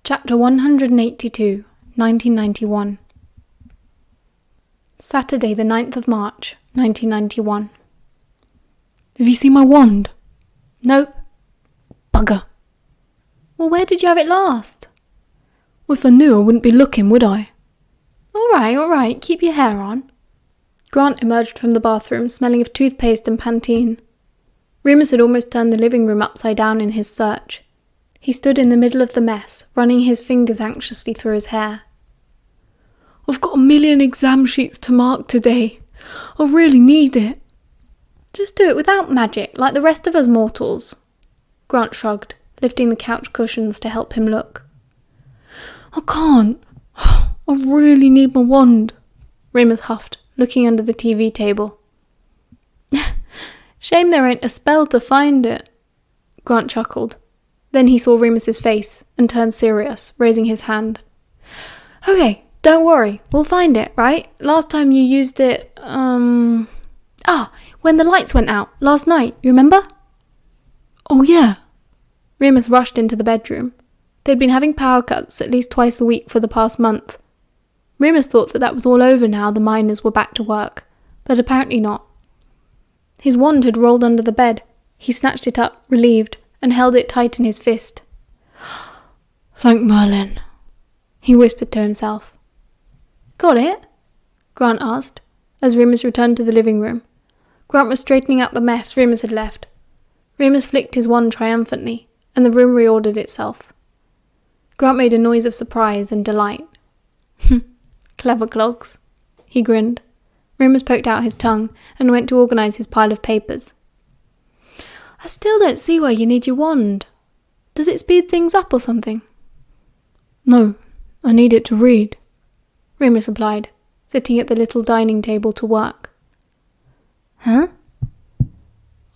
Chapter 182, 1991. Saturday the 9th of March, 1991. Have you seen my wand? Nope. Bugger. Well, where did you have it last? Well, if I knew, I wouldn't be looking, would I? All right, keep your hair on. Grant emerged from the bathroom, smelling of toothpaste and Pantene. Remus had almost turned the living room upside down in his search. He stood in the middle of the mess, running his fingers anxiously through his hair. I've got 1,000,000 exam sheets to mark today. I really need it. Just do it without magic, like the rest of us mortals. Grant shrugged, lifting the couch cushions to help him look. I can't. I really need my wand, Remus huffed, looking under the TV table. Shame there ain't a spell to find it. Grant chuckled. Then he saw Remus's face and turned serious, raising his hand. Okay, don't worry, we'll find it, right? Last time you used it, when the lights went out, last night, you remember? Oh yeah. Remus rushed into the bedroom. They'd been having power cuts at least twice a week for the past month. Remus thought that was all over now the miners were back to work, but apparently not. His wand had rolled under the bed. He snatched it up, relieved, and held it tight in his fist. Thank Merlin, he whispered to himself. Got it? Grant asked, as Remus returned to the living room. Grant was straightening out the mess Remus had left. Remus flicked his wand triumphantly, and the room reordered itself. Grant made a noise of surprise and delight. Clever clogs, he grinned. Remus poked out his tongue and went to organise his pile of papers. I still don't see why you need your wand. Does it speed things up or something? No, I need it to read, Remus replied, sitting at the little dining table to work. Huh?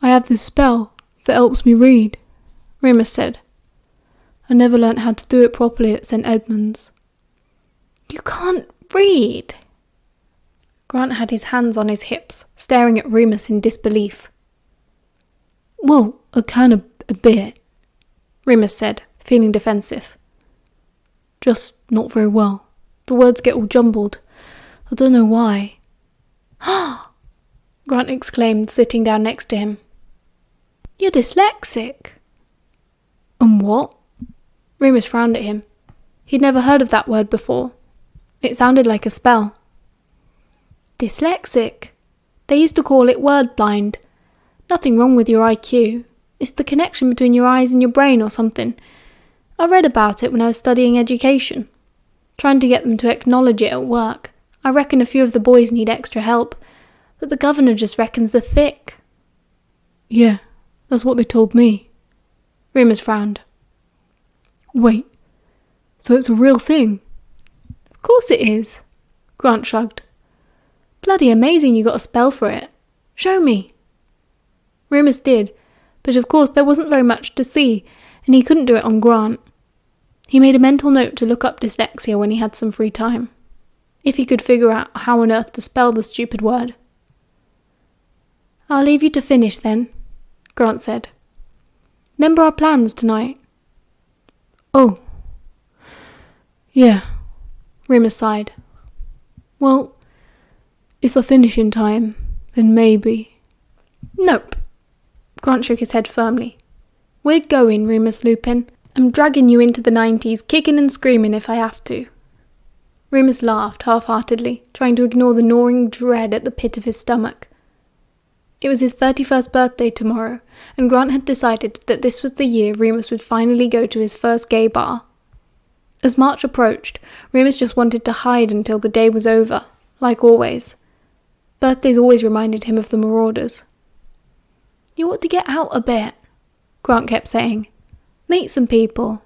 I have this spell that helps me read, Remus said. I never learnt how to do it properly at St. Edmund's. You can't read? Grant had his hands on his hips, staring at Remus in disbelief. Well, I can a bit, Remus said, feeling defensive. Just not very well. The words get all jumbled. I don't know why. Grant exclaimed, sitting down next to him. You're dyslexic. And what? Remus frowned at him. He'd never heard of that word before. It sounded like a spell. Dyslexic. They used to call it word blind. Nothing wrong with your IQ. It's the connection between your eyes and your brain or something. I read about it when I was studying education. Trying to get them to acknowledge it at work. I reckon a few of the boys need extra help, but the governor just reckons they're thick. Yeah, that's what they told me. Remus frowned. Wait, so it's a real thing? Of course it is, Grant shrugged. Bloody amazing you got a spell for it. Show me. Remus did, but of course there wasn't very much to see, and he couldn't do it on Grant. He made a mental note to look up dyslexia when he had some free time, if he could figure out how on earth to spell the stupid word. I'll leave you to finish then, Grant said. Remember our plans tonight? Oh. Yeah, Remus sighed. Well, if I finish in time, then maybe. Nope. Grant shook his head firmly. We're going, Remus Lupin. I'm dragging you into the 90s, kicking and screaming if I have to. Remus laughed half-heartedly, trying to ignore the gnawing dread at the pit of his stomach. It was his 31st birthday tomorrow, and Grant had decided that this was the year Remus would finally go to his first gay bar. As March approached, Remus just wanted to hide until the day was over, like always. Birthdays always reminded him of the Marauders. You ought to get out a bit, Grant kept saying. Meet some people.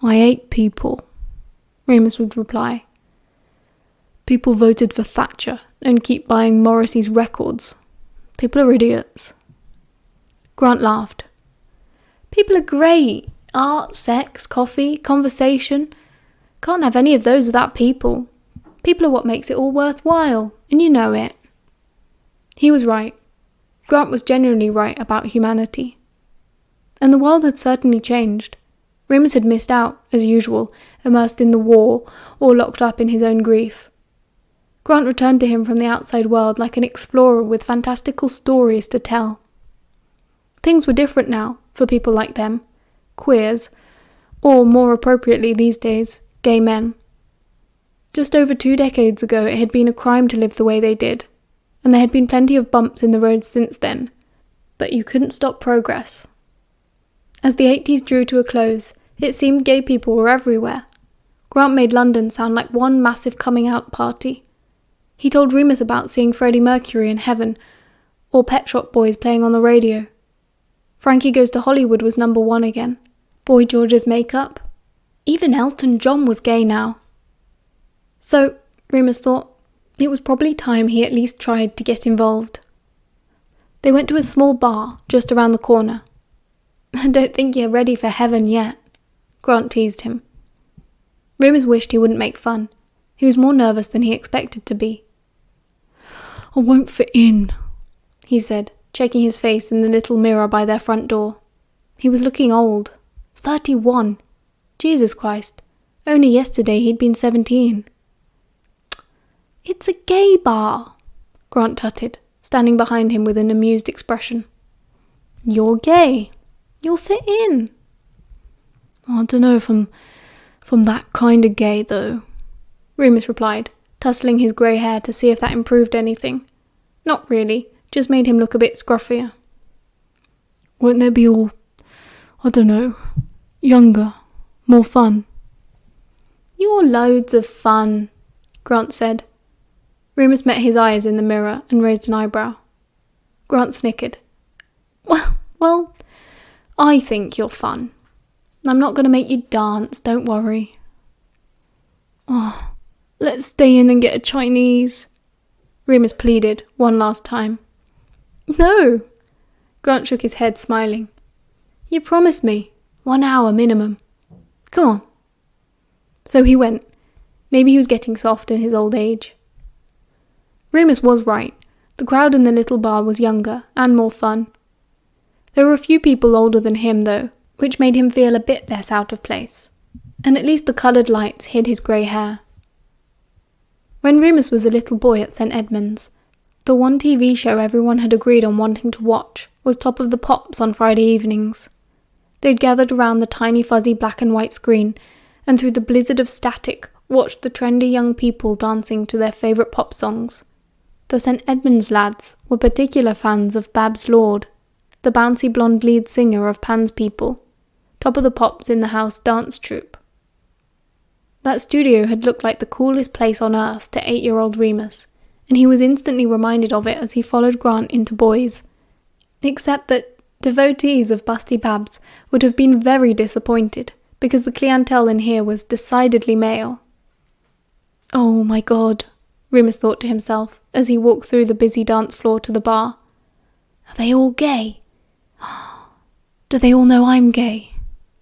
I hate people, Remus would reply. People voted for Thatcher and keep buying Morrissey's records. People are idiots. Grant laughed. People are great. Art, sex, coffee, conversation. Can't have any of those without people. People are what makes it all worthwhile, and you know it. He was right. Grant was genuinely right about humanity. And the world had certainly changed. Remus had missed out, as usual, immersed in the war or locked up in his own grief. Grant returned to him from the outside world like an explorer with fantastical stories to tell. Things were different now for people like them, queers, or more appropriately these days, gay men. Just over 2 decades ago it had been a crime to live the way they did, and there had been plenty of bumps in the road since then, but you couldn't stop progress. As the 80s drew to a close, it seemed gay people were everywhere. Grant made London sound like one massive coming-out party. He told Remus about seeing Freddie Mercury in Heaven, or Pet Shop Boys playing on the radio. Frankie Goes to Hollywood was number 1 again. Boy George's Makeup. Even Elton John was gay now. So, Remus thought, it was probably time he at least tried to get involved. They went to a small bar just around the corner. "I don't think you're ready for heaven yet," Grant teased him. Remus wished he wouldn't make fun. He was more nervous than he expected to be. "I won't fit in," he said, checking his face in the little mirror by their front door. He was looking old. 31. Jesus Christ. Only yesterday he'd been 17. "It's a gay bar," Grant tutted, standing behind him with an amused expression. "You're gay. You'll fit in." "I don't know if I'm that kind of gay, though," Remus replied, tussling his grey hair to see if that improved anything. Not really, just made him look a bit scruffier. "Won't there be all, I don't know, younger, more fun?" "You're loads of fun," Grant said. Remus met his eyes in the mirror and raised an eyebrow. Grant snickered. Well, I think you're fun. I'm not going to make you dance, don't worry." "Oh, let's stay in and get a Chinese," Remus pleaded one last time. "No," Grant shook his head, smiling. "You promised me 1 hour minimum. Come on." So he went. Maybe he was getting soft in his old age. Remus was right. The crowd in the little bar was younger and more fun. There were a few people older than him, though, which made him feel a bit less out of place. And at least the coloured lights hid his grey hair. When Remus was a little boy at St Edmunds, the one TV show everyone had agreed on wanting to watch was Top of the Pops on Friday evenings. They'd gathered around the tiny fuzzy black and white screen, and through the blizzard of static watched the trendy young people dancing to their favourite pop songs. The St Edmunds lads were particular fans of Babs Lord, the bouncy blonde lead singer of Pan's People, Top of the Pops in the House dance troupe. That studio had looked like the coolest place on earth to 8-year-old Remus, and he was instantly reminded of it as he followed Grant into Boys. Except that devotees of Busty Babs would have been very disappointed, because the clientele in here was decidedly male. "Oh my God," Remus thought to himself as he walked through the busy dance floor to the bar. "Are they all gay? Do they all know I'm gay?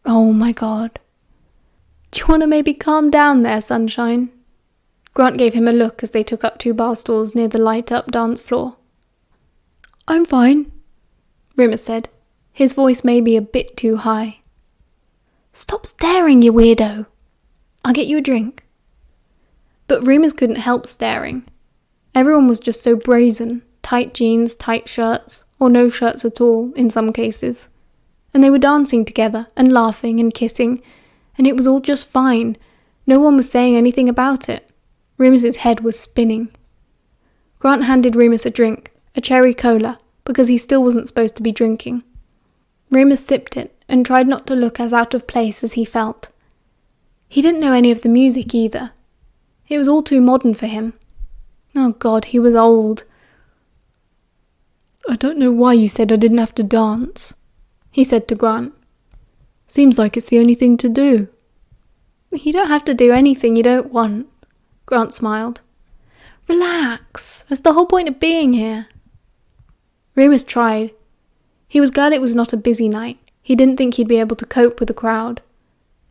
Oh my God." "Do you want to maybe calm down there, sunshine?" Grant gave him a look as they took up 2 bar stools near the light-up dance floor. "I'm fine," Remus said, his voice maybe a bit too high. "Stop staring, you weirdo. I'll get you a drink." But Remus couldn't help staring. Everyone was just so brazen, tight jeans, tight shirts, or no shirts at all in some cases. And they were dancing together and laughing and kissing, and it was all just fine. No one was saying anything about it. Remus's head was spinning. Grant handed Remus a drink, a cherry cola, because he still wasn't supposed to be drinking. Remus sipped it and tried not to look as out of place as he felt. He didn't know any of the music either. It was all too modern for him. Oh God, he was old. "I don't know why you said I didn't have to dance," he said to Grant. "Seems like it's the only thing to do." "You don't have to do anything you don't want," Grant smiled. "Relax, that's the whole point of being here." Remus tried. He was glad it was not a busy night. He didn't think he'd be able to cope with the crowd.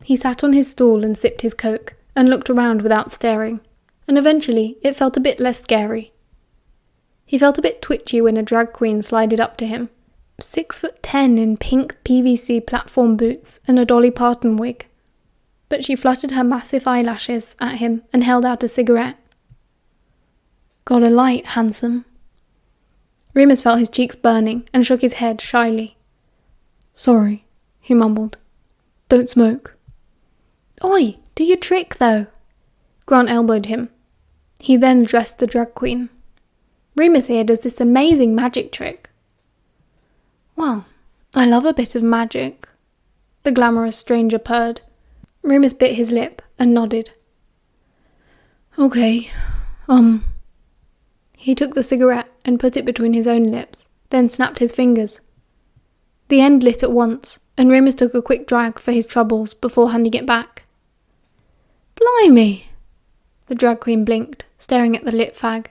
He sat on his stool and sipped his Coke, and looked around without staring, and eventually it felt a bit less scary. He felt a bit twitchy when a drag queen slided up to him, 6'10" in pink PVC platform boots and a Dolly Parton wig, but she fluttered her massive eyelashes at him and held out a cigarette. "Got a light, handsome?" Remus felt his cheeks burning and shook his head shyly. "Sorry," he mumbled. "Don't smoke." "Oi, do your trick, though." Grant elbowed him. He then addressed the drag queen. "Remus here does this amazing magic trick." "Well, I love a bit of magic," the glamorous stranger purred. Remus bit his lip and nodded. "Okay, He took the cigarette and put it between his own lips, then snapped his fingers. The end lit at once, and Remus took a quick drag for his troubles before handing it back. "Blimey!" The drag queen blinked, staring at the lit fag.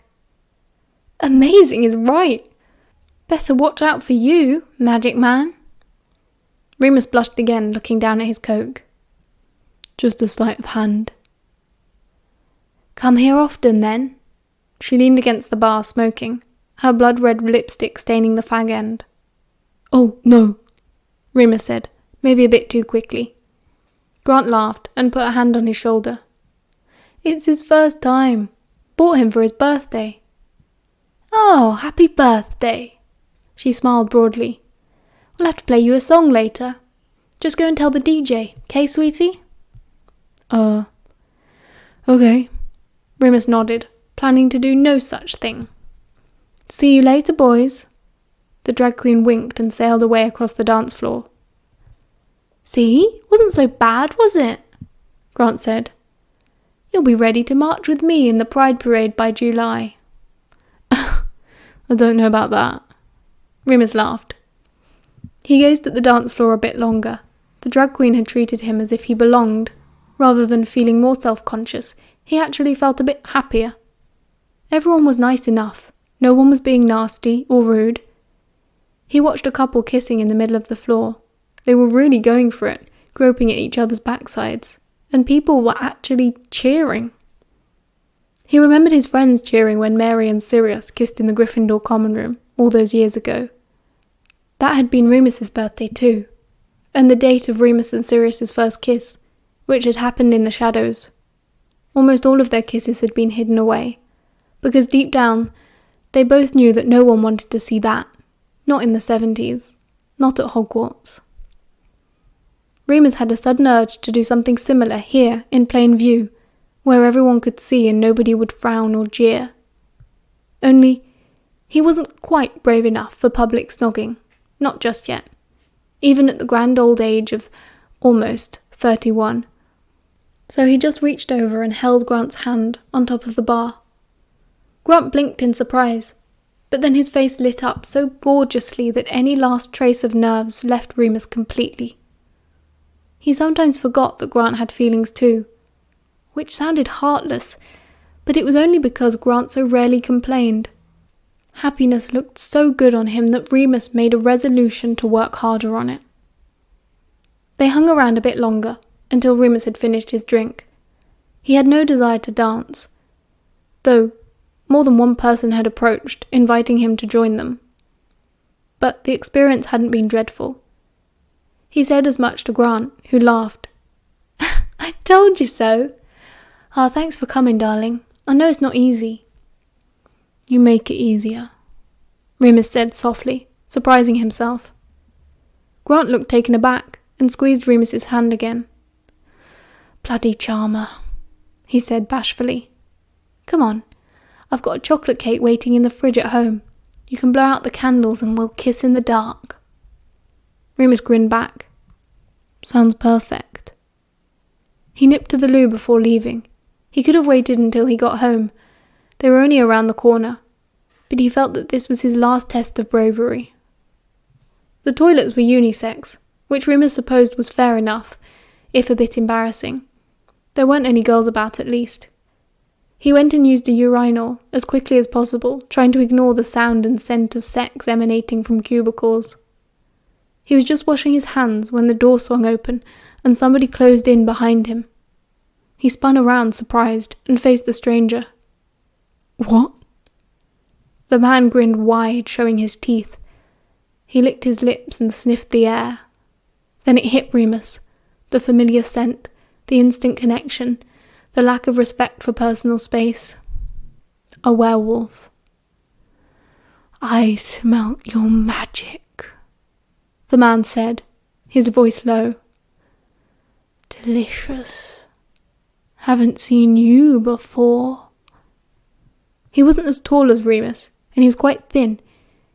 "Amazing is right. Better watch out for you, magic man." Remus blushed again, looking down at his coke. "Just a sleight of hand." "Come here often, then." She leaned against the bar, smoking, her blood-red lipstick staining the fag end. "Oh, no," Remus said, maybe a bit too quickly. Grant laughed and put a hand on his shoulder. "It's his first time. Bought him for his birthday." "Oh, happy birthday." She smiled broadly. "We'll have to play you a song later. Just go and tell the DJ, 'kay, sweetie?" Okay." Remus nodded, planning to do no such thing. "See you later, boys." The drag queen winked and sailed away across the dance floor. "See? Wasn't so bad, was it?" Grant said. "You'll be ready to march with me in the Pride Parade by July." I don't know about that. Remus laughed. He gazed at the dance floor a bit longer. The drag queen had treated him as if he belonged. Rather than feeling more self-conscious, he actually felt a bit happier. Everyone was nice enough. No one was being nasty or rude. He watched a couple kissing in the middle of the floor. They were really going for it, groping at each other's backsides, and people were actually cheering. He remembered his friends cheering when Mary and Sirius kissed in the Gryffindor common room all those years ago. That had been Remus's birthday too, and the date of Remus and Sirius's first kiss, which had happened in the shadows. Almost all of their kisses had been hidden away, because deep down they both knew that no one wanted to see that, not in the 70s, not at Hogwarts. Remus had a sudden urge to do something similar here in plain view, where everyone could see and nobody would frown or jeer. Only, he wasn't quite brave enough for public snogging, not just yet, even at the grand old age of almost 31. So he just reached over and held Grant's hand on top of the bar. Grant blinked in surprise, but then his face lit up so gorgeously that any last trace of nerves left Remus completely. He sometimes forgot that Grant had feelings too, which sounded heartless, but it was only because Grant so rarely complained. Happiness looked so good on him that Remus made a resolution to work harder on it. They hung around a bit longer, until Remus had finished his drink. He had no desire to dance, though more than one person had approached, inviting him to join them. But the experience hadn't been dreadful. He said as much to Grant, who laughed. "I told you so." "Ah, thanks for coming, darling. I know it's not easy." "You make it easier," Remus said softly, surprising himself. Grant looked taken aback and squeezed Remus's hand again. "Bloody charmer," he said bashfully. "Come on, I've got a chocolate cake waiting in the fridge at home. You can blow out the candles and we'll kiss in the dark." Remus grinned back. "Sounds perfect." He nipped to the loo before leaving. He could have waited until he got home. They were only around the corner, but he felt that this was his last test of bravery. The toilets were unisex, which Remus supposed was fair enough, if a bit embarrassing. There weren't any girls about, at least. He went and used a urinal as quickly as possible, trying to ignore the sound and scent of sex emanating from cubicles. He was just washing his hands when the door swung open and somebody closed in behind him. He spun around, surprised, and faced the stranger. "What?" The man grinned wide, showing his teeth. He licked his lips and sniffed the air. Then it hit Remus. The familiar scent, the instant connection, the lack of respect for personal space. A werewolf. "I smelt your magic," the man said, his voice low. "Delicious. Haven't seen you before." He wasn't as tall as Remus, and he was quite thin,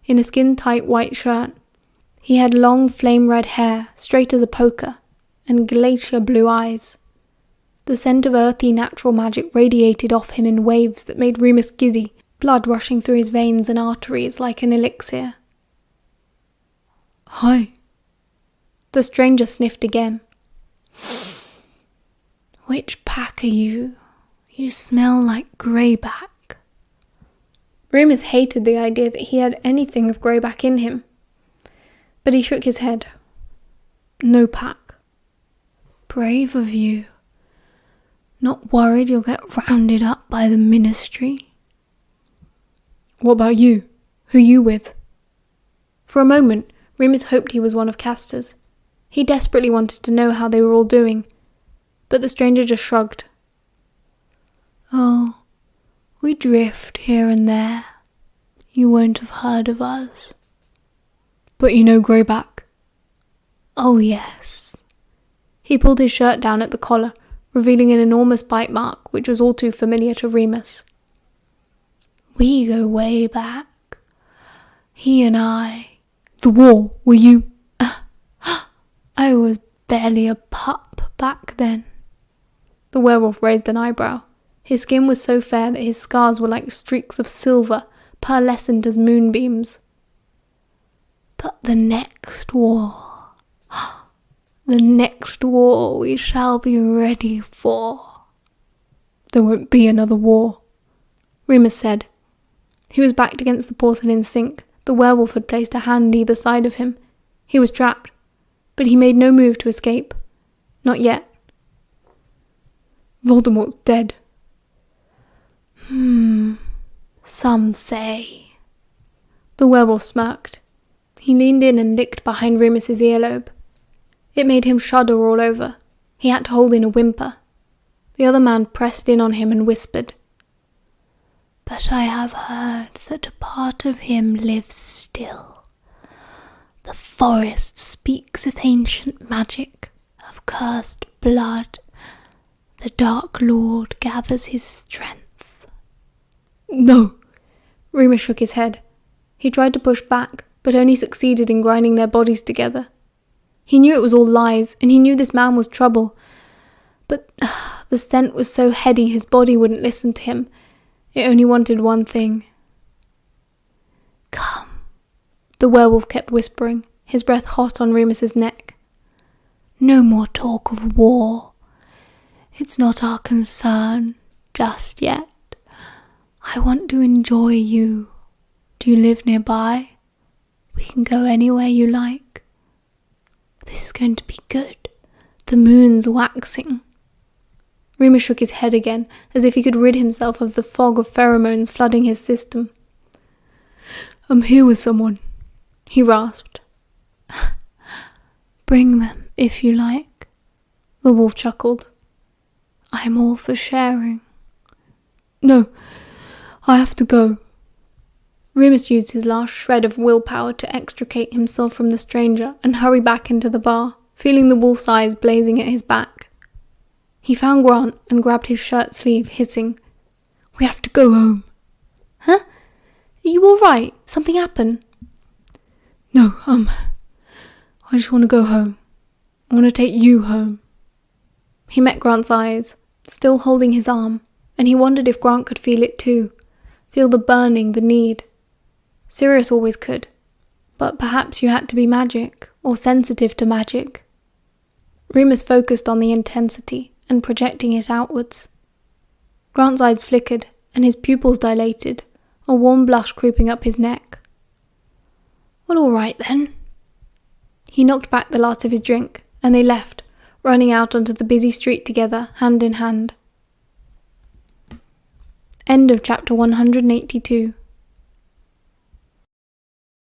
in a skin-tight white shirt. He had long flame-red hair, straight as a poker, and glacier blue eyes. The scent of earthy natural magic radiated off him in waves that made Remus giddy, blood rushing through his veins and arteries like an elixir. "Hi." The stranger sniffed again. "Which pack are you? You smell like greyback." Remus hated the idea that he had anything of greyback in him, but he shook his head. "No pack." "Brave of you. Not worried you'll get rounded up by the ministry?" "What about you? Who you with?" For a moment, Remus hoped he was one of Castor's. He desperately wanted to know how they were all doing, but the stranger just shrugged. "Oh, we drift here and there. You won't have heard of us." "But you know Greyback?" "Oh, yes." He pulled his shirt down at the collar, revealing an enormous bite mark which was all too familiar to Remus. "We go way back. He and I." "The war, were you—" "I was barely a pup back then." The werewolf raised an eyebrow. His skin was so fair that his scars were like streaks of silver, pearlescent as moonbeams. "But the next war, the next war we shall be ready for." "There won't be another war," Remus said. He was backed against the porcelain sink. The werewolf had placed a hand either side of him. He was trapped, but he made no move to escape. Not yet. "Voldemort's dead." Some say." The werewolf smirked. He leaned in and licked behind Remus's earlobe. It made him shudder all over. He had to hold in a whimper. The other man pressed in on him and whispered, "But I have heard that a part of him lives still. The forest speaks of ancient magic, of cursed blood. The Dark Lord gathers his strength." "No." Remus shook his head. He tried to push back, but only succeeded in grinding their bodies together. He knew it was all lies, and he knew this man was trouble. But the scent was so heady his body wouldn't listen to him. It only wanted one thing. "Come," the werewolf kept whispering, his breath hot on Remus's neck. "No more talk of war. It's not our concern, just yet. I want to enjoy you. Do you live nearby? We can go anywhere you like. This is going to be good. The moon's waxing." Remus shook his head again, as if he could rid himself of the fog of pheromones flooding his system. "I'm here with someone," he rasped. "Bring them, if you like," the wolf chuckled. "I'm all for sharing." "No, I have to go." Remus used his last shred of willpower to extricate himself from the stranger and hurry back into the bar, feeling the wolf's eyes blazing at his back. He found Grant and grabbed his shirt sleeve, hissing, "We have to go home." "Huh? Are you all right? Something happened?" "No, I just want to go home. I want to take you home." He met Grant's eyes, still holding his arm, and he wondered if Grant could feel it too, feel the burning, the need. Sirius always could, but perhaps you had to be magic, or sensitive to magic. Remus focused on the intensity and projecting it outwards. Grant's eyes flickered, and his pupils dilated, a warm blush creeping up his neck. "Well, all right then." He knocked back the last of his drink, and they left, running out onto the busy street together, hand in hand. End of chapter 182.